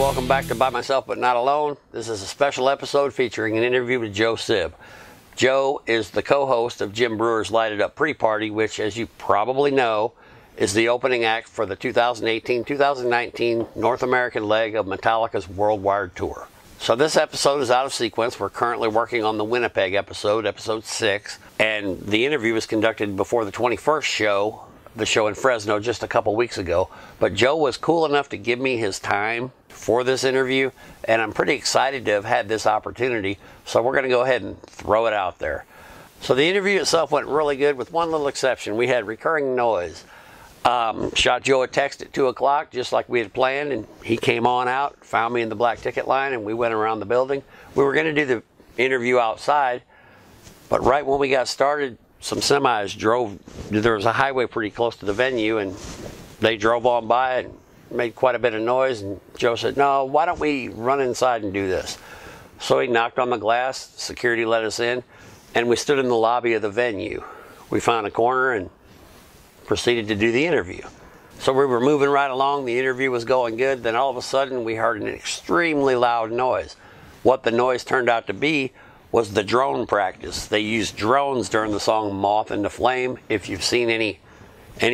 welcome back to By Myself But Not Alone. This is a special episode featuring an interview with Joe Sib. Joe is the co-host of Jim Breuer's Light It Up Pre-Party, which, as you probably know, is the opening act for the 2018-2019 North American leg of Metallica's WorldWired tour. So this episode is out of sequence. We're currently working on the Winnipeg episode, episode 6, and the interview was conducted before the 21st show, the show in Fresno, just a couple weeks ago. But Joe was cool enough to give me his time for this interview, and I'm pretty excited to have had this opportunity, so we're going to go ahead and throw it out there. So the interview itself went really good, with one little exception. We had recurring noise. Shot Joe a text at 2 o'clock, just like we had planned, and he came on out, found me in the black ticket line, and we went around the building. We were going to do the interview outside, but right when we got started, some semis drove. There was a highway pretty close to the venue, and they drove on by and made quite a bit of noise, and Joe said, "No, why don't we run inside and do this?" So he knocked on the glass, security let us in, and we stood in the lobby of the venue. We found a corner and proceeded to do the interview. So we were moving right along, the interview was going good, then all of a sudden we heard an extremely loud noise. What the noise turned out to be was the drone practice. They used drones during the song Moth into Flame. If you've seen any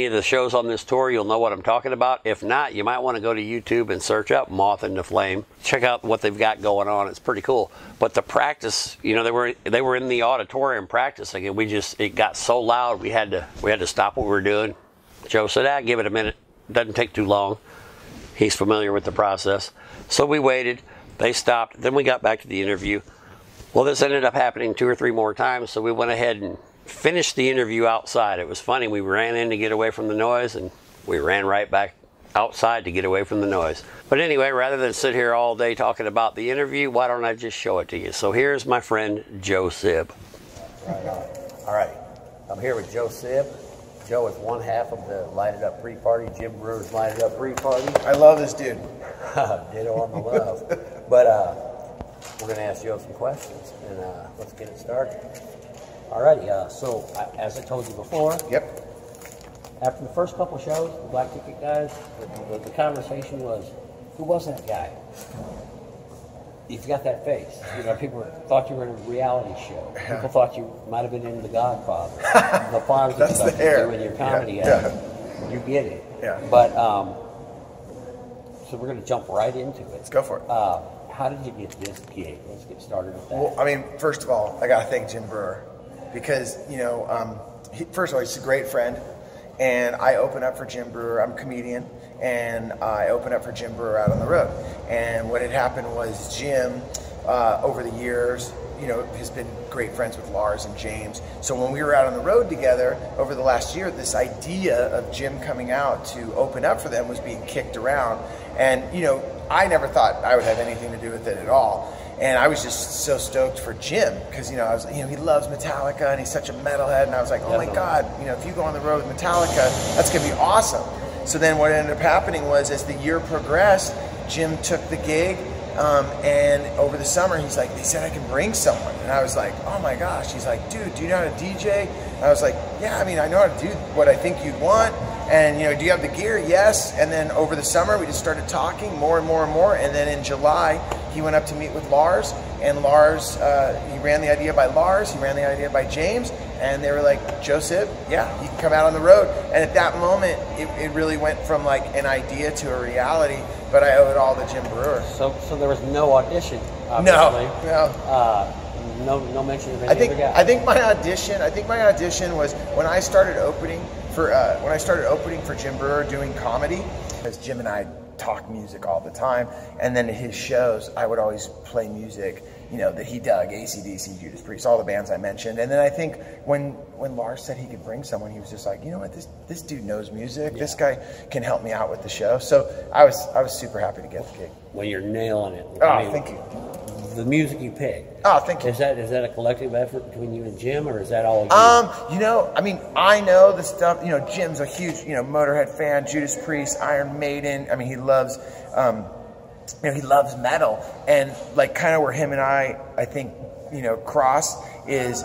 of the shows on this tour, you'll know what I'm talking about. If not, you might want to go to YouTube and search up Moth into Flame. Check out what they've got going on. It's pretty cool. But the practice, you know, they were in the auditorium practicing, and it got so loud we had to stop what we were doing. Joe said, "Give it a minute. Doesn't take too long." He's familiar with the process. So we waited. They stopped. Then we got back to the interview. Well, this ended up happening 2 or 3 more times, so we went ahead and finished the interview outside. It was funny. We ran in to get away from the noise, and we ran right back outside to get away from the noise. But anyway, rather than sit here all day talking about the interview, why don't I just show it to you? So here's my friend Joe Sib. All right. I'm here with Joe Sib. Joe is one half of the Light It Up Pre-Party, Jim Breuer's Light It Up Pre-Party. I love this dude. Ditto on the love. But we're going to ask Joe some questions, and let's get it started. Alrighty, so as I told you before, Yep. After the first couple shows, the black ticket guys, the conversation was, who was that guy? You've got that face. You know, people thought you were in a reality show. People thought you might have been in The Godfather. The farms and stuff you do in your comedy act. You get it. Yeah. But so we're going to jump right into it. Let's go for it. How did you get this gig? Let's get started with that. Well, I mean, first of all, I got to thank Jim Breuer because, you know, first of all, he's a great friend. And I open up for Jim Breuer. I'm a comedian, and I open up for Jim Breuer out on the road. And what had happened was Jim, over the years, you know, has been great friends with Lars and James. So when we were out on the road together over the last year, this idea of Jim coming out to open up for them was being kicked around. And, you know, I never thought I would have anything to do with it at all. And I was just so stoked for Jim because, you know, he loves Metallica and he's such a metalhead. And I was like, oh my God, you know, if you go on the road with Metallica, that's going to be awesome. So then what ended up happening was as the year progressed, Jim took the gig. And over the summer, he's like, they said I can bring someone. And I was like, oh my gosh. He's like, dude, do you know how to DJ? And I was like, yeah, I mean, I know how to do what I think you'd want. And, you know, do you have the gear? Yes. And then over the summer, we just started talking more and more and more. And then in July, he went up to meet with Lars. And Lars, he ran the idea by Lars. He ran the idea by James. And they were like, Joe Sib, yeah, you can come out on the road. And at that moment, it really went from like an idea to a reality. But I owe it all to Jim Breuer. So there was no audition, obviously. No. No mention of any other guy. I think my audition was when I started opening for Jim Breuer doing comedy, because Jim and I talk music all the time, and then at his shows I would always play music, you know, that he dug, AC/DC, Judas Priest, all the bands I mentioned. And then I think when Lars said he could bring someone, he was just like, you know what, this dude knows music. Yeah. This guy can help me out with the show. So I was super happy to get the gig. Well, you're nailing it. Thank you. The music you pick. Oh, thank you. Is that a collective effort between you and Jim, or is that all you? You know, I mean, I know the stuff. You know, Jim's a huge, you know, Motorhead fan, Judas Priest, Iron Maiden. I mean, he loves, you know, he loves metal, and like kind of where him and I think you know, Cross is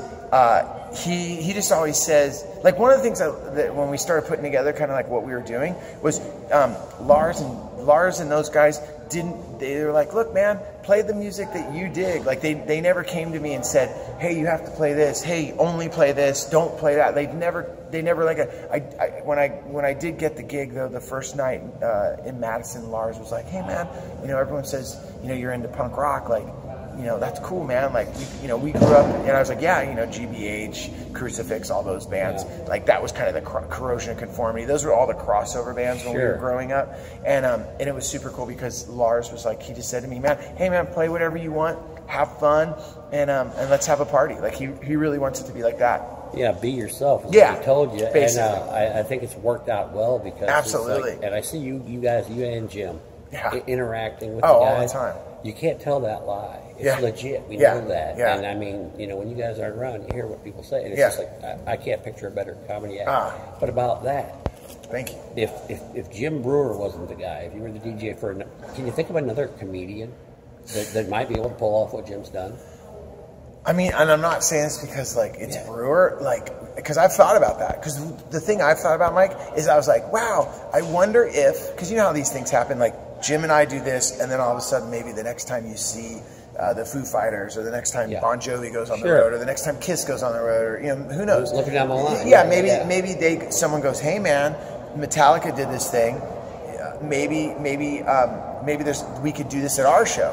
he just always says, like, one of the things that when we started putting together kind of like what we were doing was Lars and those guys they were like, look, man, play the music that you dig. Like they never came to me and said, hey, you have to play this. Hey, only play this. Don't play that. They never like when I did get the gig though, the first night in Madison, Lars was like, hey man, you know, everyone says, you know, you're into punk rock, like, you know, that's cool, man. Like, we grew up, and I was like, yeah, you know, GBH, Crucifix, all those bands. Yeah. Like, that was kind of the Corrosion of Conformity. Those were all the crossover bands when we were growing up. And it was super cool because Lars was like, he just said to me, man, hey, man, play whatever you want, have fun, and let's have a party. Like, he really wants it to be like that. Yeah, be yourself, is yeah, what he told you. Basically. And I think it's worked out well because absolutely. Like, and I see you guys, you and Jim, interacting with the guys. All the time. You can't tell that lie. It's legit. We know that. Yeah. And I mean, you know, when you guys aren't around, you hear what people say. And it's just like, I can't picture a better comedy act. But about that, thank you. If Jim Breuer wasn't the guy, if you were the DJ can you think of another comedian that might be able to pull off what Jim's done? I mean, and I'm not saying this because, like, it's Breuer, like, because I've thought about that. Because the thing I've thought about, Mike, is I was like, wow, I wonder if, because you know how these things happen, like, Jim and I do this, and then all of a sudden, maybe the next time you see the Foo Fighters, or the next time Bon Jovi goes on the road, or the next time Kiss goes on the road, or, you know, who knows? Looking down the line. Yeah, maybe someone goes, hey man, Metallica did this thing. Maybe we could do this at our show.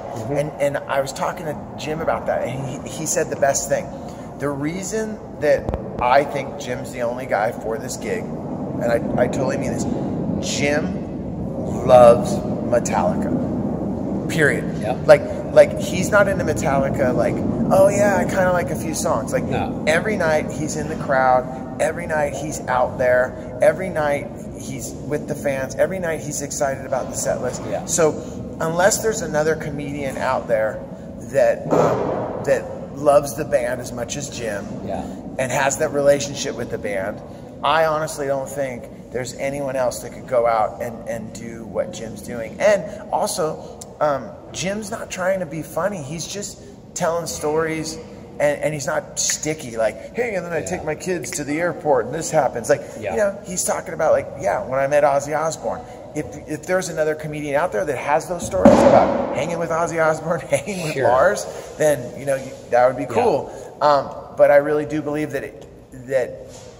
And I was talking to Jim about that, and he said the best thing. The reason that I think Jim's the only guy for this gig, and I totally mean this, Jim loves Metallica, period. Like he's not into Metallica like, oh yeah, I kind of like a few songs. Like every night he's in the crowd, every night he's out there, every night he's with the fans, every night he's excited about the set list. So unless there's another comedian out there that loves the band as much as Jim and has that relationship with the band, I honestly don't think there's anyone else that could go out and do what Jim's doing. And also, Jim's not trying to be funny. He's just telling stories, and he's not sticky, like, hey, and then I take my kids to the airport and this happens. Like, you know, he's talking about, like, when I met Ozzy Osbourne. If there's another comedian out there that has those stories about hanging with Ozzy Osbourne, hanging with Lars, then, you know, that would be cool. But I really do believe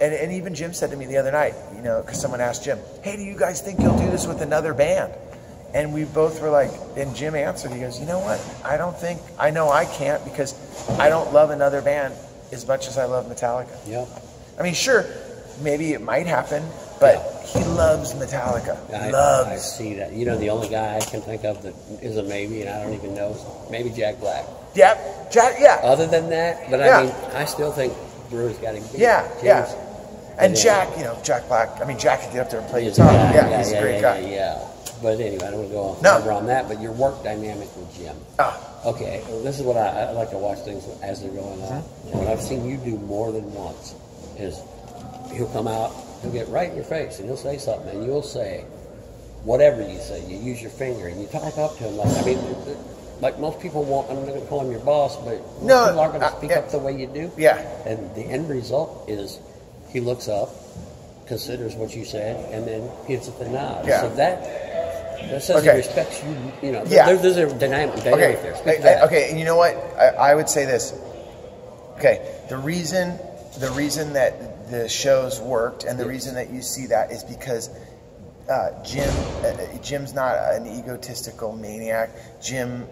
and even Jim said to me the other night, you know, because someone asked Jim, hey, do you guys think you'll do this with another band? And we both were like, and Jim answered, he goes, you know what? I know I can't, because I don't love another band as much as I love Metallica. I mean, sure, maybe it might happen, but he loves Metallica. I see that. You know, the only guy I can think of that is a maybe, and I don't even know, maybe Jack Black. Other than that, but I mean, I still think Brewer's got him beat. And Jack, you know, Jack Black, I mean, Jack could get up there and play guitar. He's a great guy. But anyway, I don't want to go over on that, but your work dynamic with Jim. Okay, well, this is what I like to watch things as they're going on. And what I've seen you do more than once is he'll come out, he'll get right in your face, and he'll say something, and you'll say whatever you say. You use your finger, and you talk up to him. Like, I mean, like most people won't, I'm not going to call him your boss, but people aren't going to speak up the way you do. And the end result is he looks up, considers what you said, and then gives it the nod. So that says he respects you. You know, there's a dynamic there. Speak to that. Okay, and you know what? I would say this. Okay, the reason that the shows worked and the reason that you see that is because Jim's not an egotistical maniac. Jim,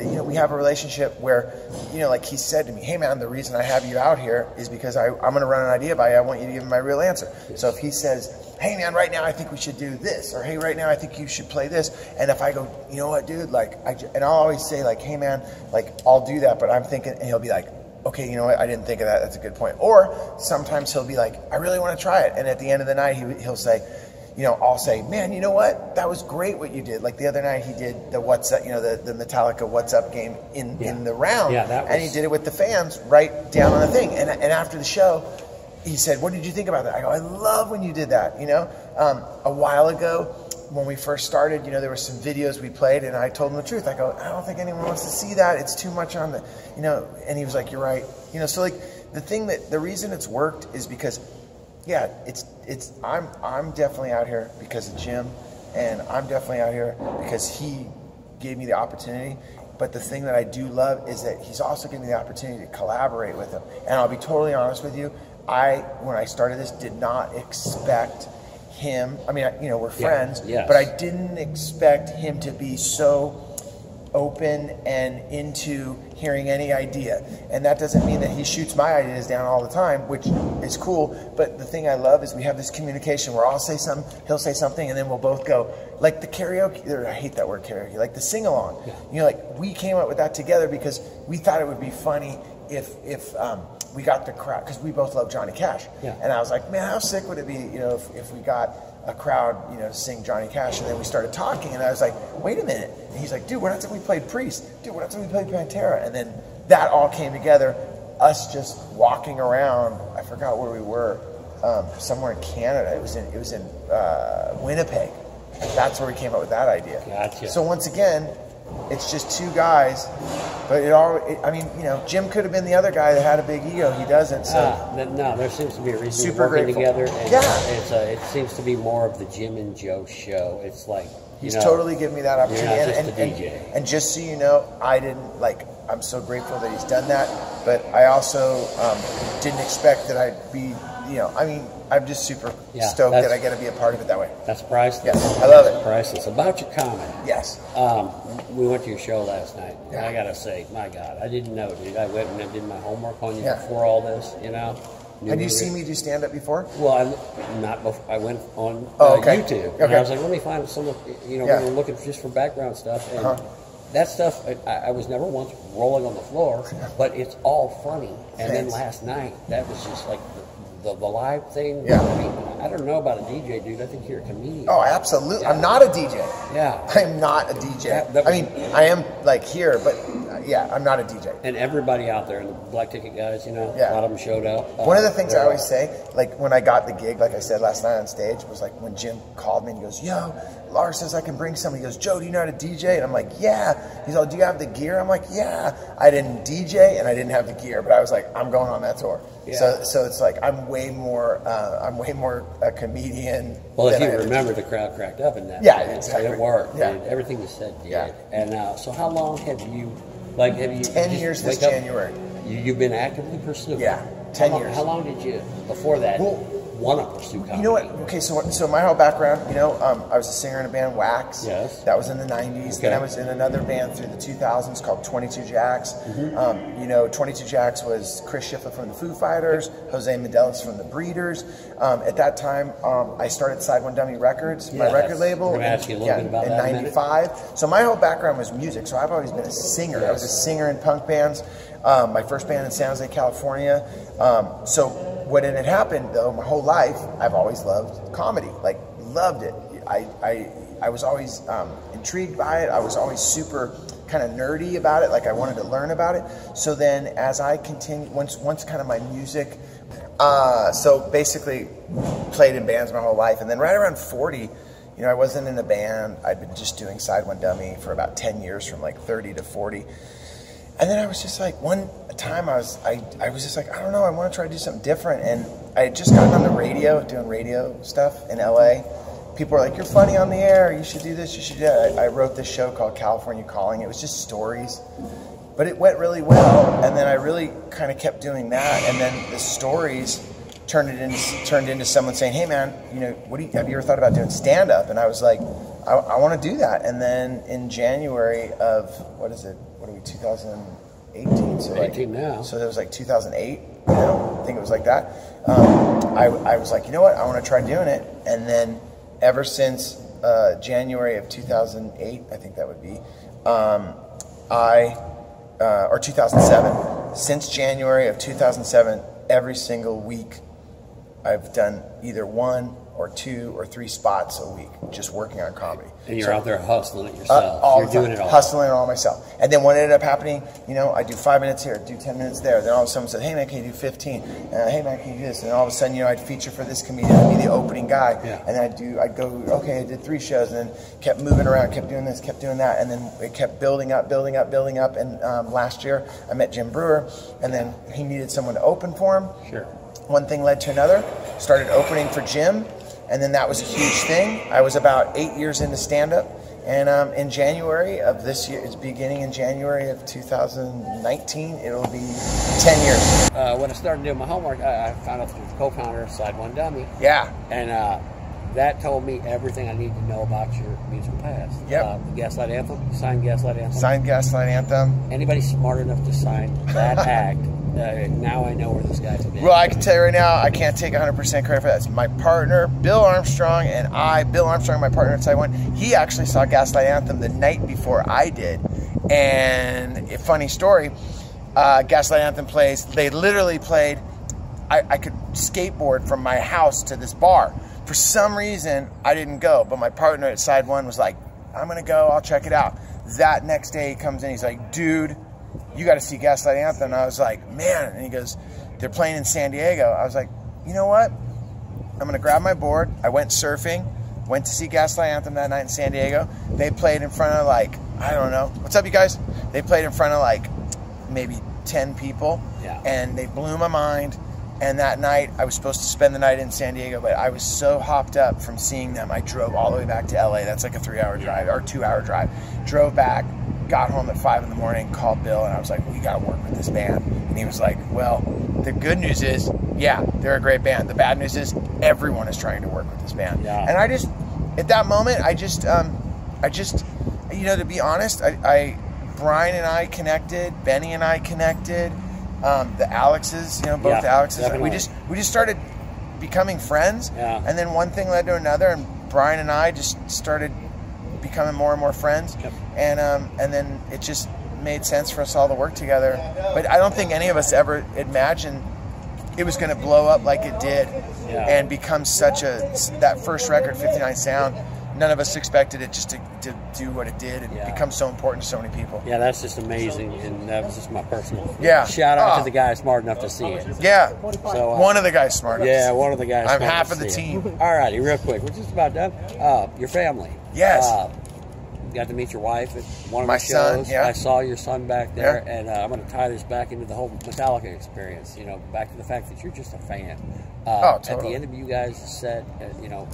you know, we have a relationship where, you know, like he said to me, hey man, the reason I have you out here is because I'm going to run an idea by you. I want you to give me my real answer. So if he says, hey man, right now I think we should do this, or hey, right now I think you should play this, and if I go, you know what, dude, like, and I'll always say, like, hey man, like, I'll do that, but I'm thinking, and he'll be like, okay, you know what, I didn't think of that, that's a good point. Or sometimes he'll be like, I really want to try it, and at the end of the night he'll say, you know, I'll say, man, you know what, that was great what you did. Like the other night he did the What's Up, you know, the Metallica What's Up game in the round, and he did it with the fans right down on the thing, and after the show, he said, what did you think about that? I go, I love when you did that, you know. A while ago, when we first started, you know, there were some videos we played, and I told him the truth. I go, I don't think anyone wants to see that. It's too much on the, you know. And he was like, you're right. You know, so like the reason it's worked is because, yeah, I'm definitely out here because of Jim, and I'm definitely out here because he gave me the opportunity. But the thing that I do love is that he's also given me the opportunity to collaborate with him. And I'll be totally honest with you, when I started this, did not expect him. I mean, you know, we're friends, yes. but I didn't expect him to be so open and into hearing any idea. And that doesn't mean that he shoots my ideas down all the time, which is cool. But the thing I love is we have this communication where I'll say something, he'll say something, and then we'll both go, like the karaoke, or I hate that word karaoke, like the sing-along. Yeah. You know, like we came up with that together because we thought it would be funny if we got the crowd, because we both love Johnny Cash. Yeah. And I was like, man, how sick would it be, you know, if we got a crowd, you know, to sing Johnny Cash. And then we started talking, and I was like, wait a minute. And he's like, dude, we're not saying we played Priest. Dude, we're not saying we played Pantera. And then that all came together, us just walking around. I forgot where we were, somewhere in Canada. It was in Winnipeg. That's where we came up with that idea. Gotcha. So once again, it's just two guys, but I mean, you know, Jim could have been the other guy that had a big ego. He doesn't. So no, there seems to be a reason super we're working grateful. together. And yeah, it seems to be more of the Jim and Joe show. It's like he's totally given me that opportunity. You're not just a DJ. And just so you know, I'm so grateful that he's done that. But I also didn't expect that I'd be, you know, I mean, I'm just super stoked that I get to be a part of it that way. That's priceless. Yes, I love it. Priceless. About your comedy. Yes. We went to your show last night. Yeah. I gotta say, my God, I didn't know, dude. I went and did my homework on you before all this, you know. Had you seen me do stand-up before? Well, I went on YouTube. Okay. And I was like, let me find some of, you know, we were looking just for background stuff. And that stuff, I was never once rolling on the floor, but it's all funny. And then last night, that was just like the live thing. Yeah. I mean, I don't know about a DJ, dude. I think you're a comedian. Oh, absolutely. Yeah. I'm not a DJ. Yeah. I'm not a DJ. I mean, I am like here, but yeah, I'm not a DJ. And everybody out there, and the Black Ticket guys, you know, a lot of them showed up. One of the things I always say, like when I got the gig, like I said last night on stage, was like when Jim called me and he goes, yo, Lars says I can bring somebody. He goes, Joe, do you know how to DJ? And I'm like, yeah. He's like, do you have the gear? I'm like, yeah. I didn't DJ and I didn't have the gear, but I was like, I'm going on that tour. Yeah. So it's like I'm way more a comedian. Well, if you remember, the crowd cracked up in that. Yeah, exactly. It worked. Yeah. Everything you said did. Yeah. And so how long have you 10 years this January. You've been actively pursuing. Yeah, 10 years. How long did you before that? Want to pursue comedy? You know what? Okay, so my whole background, you know, I was a singer in a band, Wax. Yes. That was in the 90s. Okay. Then I was in another band through the 2000s called 22 Jacks. Mm-hmm. You know, 22 Jacks was Chris Shiflett from the Foo Fighters, Jose Medelis from the Breeders. At that time, I started Side One Dummy Records, my record label. I'm going to ask you a little bit about that in 95. So my whole background was music, so I've always been a singer. Yes. I was a singer in punk bands. My first band in San Jose, California. So when it had happened, though, my whole life, I've always loved comedy. Like, loved it. I was always intrigued by it. I was always super kind of nerdy about it. Like, I wanted to learn about it. So then, as I continued, once kind of my music, so basically played in bands my whole life. And then right around 40, you know, I wasn't in a band. I'd been just doing Side One Dummy for about 10 years, from like 30 to 40. And then I was just like, one time I was just like, I don't know, I want to try to do something different. And I had just gotten on the radio, doing radio stuff in LA. People were like, you're funny on the air, you should do this, you should do that. I wrote this show called California Calling. It was just stories. But it went really well. And then I really kind of kept doing that. And then the stories turned into someone saying, hey man, you know, have you ever thought about doing stand-up? And I was like, I want to do that. And then in January of, 2018? So 18 now. So it was like 2008, you know, I think it was like that. I was like, you know what, I want to try doing it. And then ever since January of 2008, I think that would be, or 2007, since January of 2007, every single week I've done either one or 2 or 3 spots a week, just working on comedy. And you're out there hustling it yourself. You're doing it all. Hustling it all myself. And then what ended up happening, you know, I do 5 minutes here, do 10 minutes there. Then all of a sudden someone said, hey man, can you do 15? Hey man, can you do this? And all of a sudden, you know, I'd feature for this comedian, I'd be the opening guy. Yeah. And then I'd go, okay, I did 3 shows, and then kept moving around, kept doing this, kept doing that. And then it kept building up. And last year I met Jim Breuer, and then he needed someone to open for him. Sure. One thing led to another, started opening for Jim. And then that was a huge thing. I was about 8 years into stand-up. And in January of this year, it's beginning in January of 2019, it'll be 10 years. When I started doing my homework, I found out through the co-founder of Side One Dummy. Yeah. And that told me everything I need to know about your musical past. Yep. The Gaslight Anthem, you signed Gaslight Anthem. Signed Gaslight Anthem. Anybody smart enough to sign that act, now I know where this guy's been. Well, I can tell you right now, I can't take 100% credit for that. It's my partner, Bill Armstrong, and Bill Armstrong, my partner at Side One, he actually saw Gaslight Anthem the night before I did. And a funny story, Gaslight Anthem plays, they literally played, I could skateboard from my house to this bar. For some reason, I didn't go, but my partner at Side One was like, I'm going to go, I'll check it out. That next day he comes in, he's like, dude, you got to see Gaslight Anthem. And I was like, man. And he goes, they're playing in San Diego. I was like, you know what? I'm going to grab my board. I went surfing, went to see Gaslight Anthem that night in San Diego. They played in front of like, I don't know. What's up, you guys? They played in front of like maybe 10 people. Yeah. And they blew my mind. And that night, I was supposed to spend the night in San Diego, but I was so hopped up from seeing them. I drove all the way back to LA. That's like a 3-hour drive, or 2-hour drive. Drove back, got home at 5 in the morning, called Bill, and I was like, we got to work with this band. And he was like, well, the good news is, yeah, they're a great band. The bad news is everyone is trying to work with this band. Yeah. And I just, at that moment, I just, you know, to be honest, Brian and I connected, Benny and I connected. The Alexes, you know, both the Alexes. Definitely. We just started becoming friends, and then one thing led to another, and Brian and I just started becoming more and more friends, and then it just made sense for us all to work together. But I don't think any of us ever imagined it was going to blow up like it did, and become such that first record, 59 Sound. None of us expected it just to do what it did and become so important to so many people. Yeah, that's just amazing, and that was just my personal shout out to the guy smart enough to see it. Yeah, so, one of the guys smart enough. Yeah, one of the guys. I'm half of the team. All righty, real quick, we're just about done. Your family. Yes. Got to meet your wife at one of my the shows. Son, I saw your son back there, and I'm going to tie this back into the whole Metallica experience. You know, back to the fact that you're just a fan. Totally. At the end of you guys' set, you know.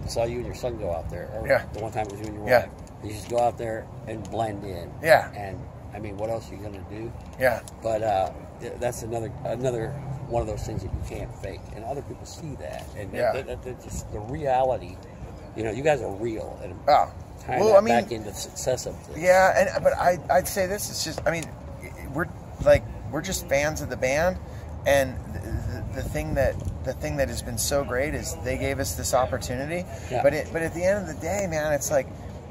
I saw you and your son go out there. Or the one time it was you and your wife. You just go out there and blend in. Yeah. And, I mean, what else are you going to do? Yeah. But that's another one of those things that you can't fake. And other people see that. And just the reality, you know, you guys are real. And back into the success of this. Yeah, but I'd say this. It's just, I mean, we're just fans of the band. And the thing that has been so great is they gave us this opportunity. Yeah. But at the end of the day, man, it's like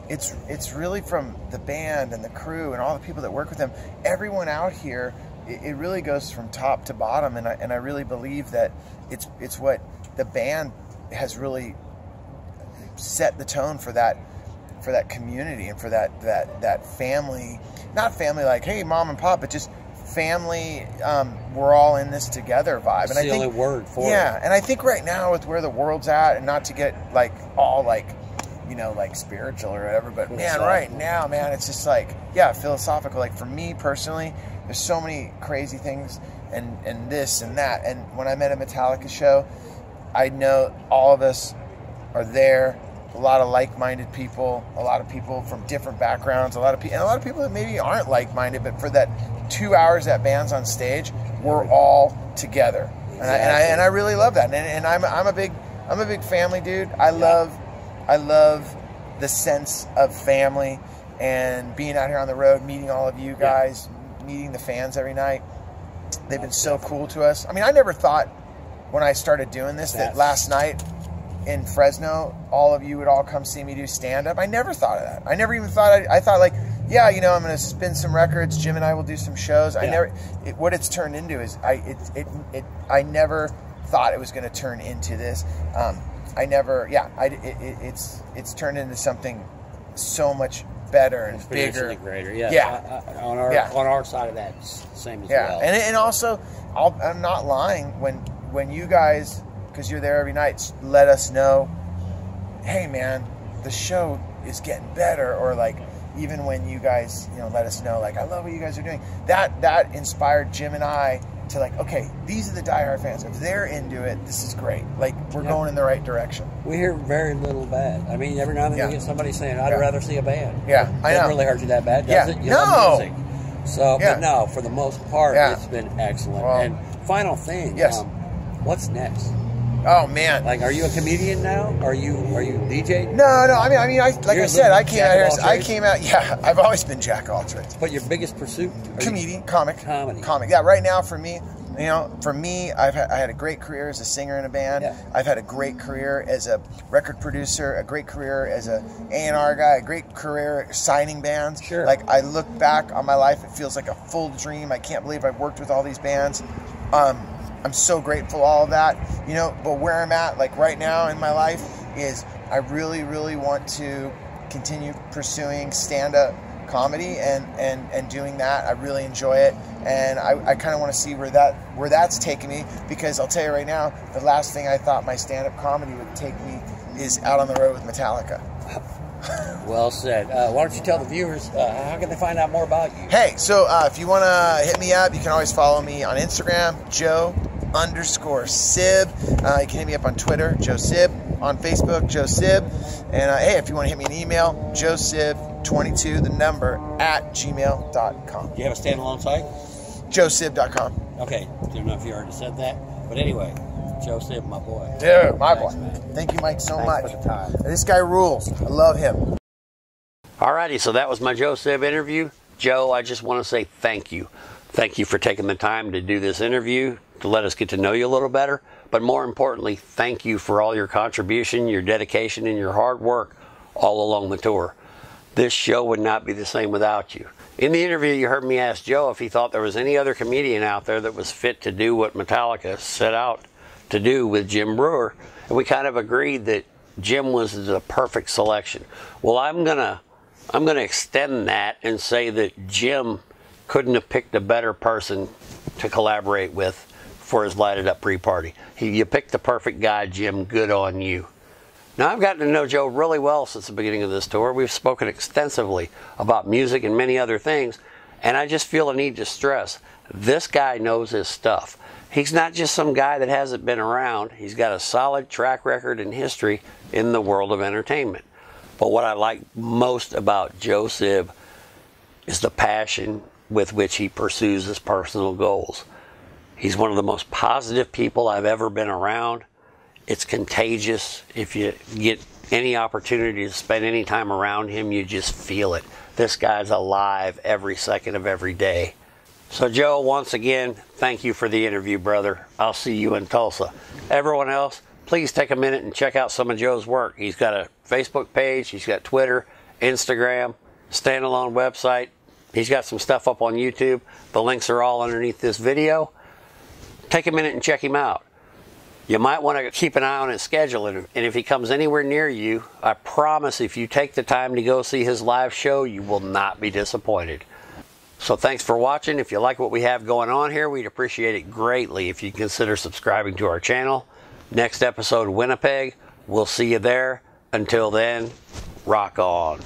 it's really from the band and the crew and all the people that work with them. Everyone out here, it really goes from top to bottom, and I really believe that it's what the band has really set the tone for that community and for that family, not family like, hey, mom and pop, but just family, we're all in this together vibe. It's the only word for it. And I think right now with where the world's at, and not to get like all like, you know, like spiritual or whatever, but man, right now, man, it's just like, philosophical. Like for me personally, there's so many crazy things and this and that. And when I'm at a Metallica show, I know all of us are there. A lot of like-minded people, a lot of people from different backgrounds, a lot of people that maybe aren't like-minded, but for that 2 hours that band's on stage, we're all together, and I really love that. And I'm a big family dude. I love the sense of family and being out here on the road, meeting all of you guys, meeting the fans every night. They've been so cool to us. I mean, I never thought when I started doing this that last night in Fresno, all of you would all come see me do stand-up. I never thought of that. I never even thought, I thought like, you know, I'm going to spin some records. Jim and I will do some shows. What it's turned into is, I never thought it was going to turn into this. it's turned into something so much better and bigger, greater. Yeah. On our side of that, same as well. And also, I'm not lying when you guys, because you're there every night, let us know, hey man, the show is getting better, or like even when you guys let us know, like, I love what you guys are doing. That inspired Jim and I to, like, okay, these are the diehard fans. If they're into it, this is great. Like, we're going in the right direction. We hear very little bad. I mean, every now and then you get somebody saying, I'd rather see a band. Yeah, I know. Doesn't really hurt you that bad, does it? You love music. So, but no, for the most part, it's been excellent. Well, and final thing, what's next? Oh man! Like, are you a comedian now? Are you DJ? No. I mean, like I said, I came out here. I came out. Yeah, I've always been jack of all trades. But your biggest pursuit? Comedian, comic. Yeah, right now for me, I had a great career as a singer in a band. Yeah. I've had a great career as a record producer, a great career as a A&R guy, a great career signing bands. Sure. Like, I look back on my life, it feels like a full dream. I can't believe I've worked with all these bands. I'm so grateful for all of that, but where I'm at, like right now in my life, is I really, really want to continue pursuing stand-up comedy and doing that. I really enjoy it, and I kind of want to see where that's taking me, because I'll tell you right now, the last thing I thought my stand-up comedy would take me is out on the road with Metallica. Well said. Why don't you tell the viewers, how can they find out more about you? Hey, so if you want to hit me up, you can always follow me on Instagram, Joe_Sib. You can hit me up on Twitter, Joe Sib. On Facebook, Joe Sib. And hey, if you want to hit me an email, joesib22, the number, @gmail.com. Do you have a standalone site? joesib.com. Okay. Don't know if you already said that, but anyway, Joe Sib, my boy. Dude, my boy. Man. Thank you, Mike, so much. For the time. This guy rules. I love him. Alrighty, so that was my Joe Sib interview. Joe, I just want to say thank you. Thank you for taking the time to do this interview, to let us get to know you a little better. But more importantly, thank you for all your contribution, your dedication, and your hard work all along the tour. This show would not be the same without you. In the interview, you heard me ask Joe if he thought there was any other comedian out there that was fit to do what Metallica set out to do with Jim Breuer. And we kind of agreed that Jim was the perfect selection. Well, I'm gonna extend that and say that Jim couldn't have picked a better person to collaborate with for his Light It Up pre-party. You picked the perfect guy, Jim. Good on you. Now, I've gotten to know Joe really well since the beginning of this tour. We've spoken extensively about music and many other things, and I just feel a need to stress, this guy knows his stuff. He's not just some guy that hasn't been around. He's got a solid track record and history in the world of entertainment. But what I like most about Joe Sib is the passion with which he pursues his personal goals. He's one of the most positive people I've ever been around. It's contagious. If you get any opportunity to spend any time around him, you just feel it. This guy's alive every second of every day. So Joe, once again, thank you for the interview, brother. I'll see you in Tulsa. Everyone else, please take a minute and check out some of Joe's work. He's got a Facebook page, he's got Twitter, Instagram, standalone website. He's got some stuff up on YouTube. The links are all underneath this video. Take a minute and check him out. You might want to keep an eye on his schedule, and if he comes anywhere near you, I promise if you take the time to go see his live show, you will not be disappointed. So thanks for watching. If you like what we have going on here, we'd appreciate it greatly if you consider subscribing to our channel. Next episode, Winnipeg. We'll see you there. Until then, rock on.